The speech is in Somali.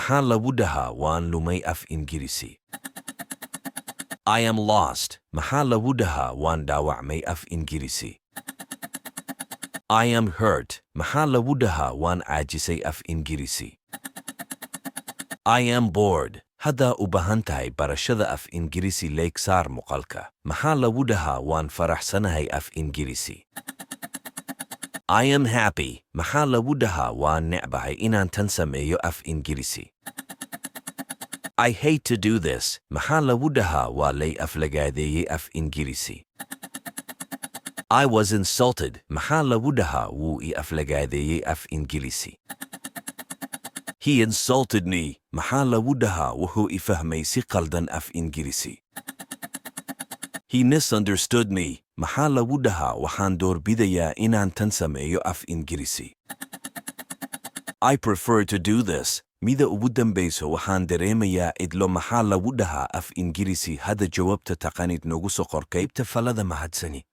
maxaa lagu dhahaa waan lumay af Ingiriisi? I am lost. Maxaa lagu dhahaa waan dhaawacmay af Ingiriisi? I am hurt. Maxaa lagu dhahaa waan caajisay af Ingiriisi? I am bored. Haddaa u baahan tahay barashada af Ingiriisi leeg saar muuqaalka. Maxaa lagu dhahaa waan faraxsanahay af Ingiriisi? I am happy. Maxaa lagu dhahaa waan necbahay inaan tan sameeyo af Ingiriisi? I hate to do this. Maxaa lagu dhahaa waa lay aflagaadeeyey af Ingiriisi? I was insulted. Maxaa lagu dhahaa wuu i aflagaadeeyey af Ingiriisi? He insulted me. Maxaa lagu dhahaa wuxuu i fahmay si qaldan af Ingiriisi? He misunderstood me. Maxaa lagu dhahaa waxaan doorbidayaa inaan tan sameeyo af Ingiriisi? I prefer to do this. Mida ugu dambayso waxaan dareemayaa idlo. Maxaa lagu dhahaa af Ingiriisi? Hadda jawaabta taqaanid noogu soo qor qaybta falada. Mahadsani.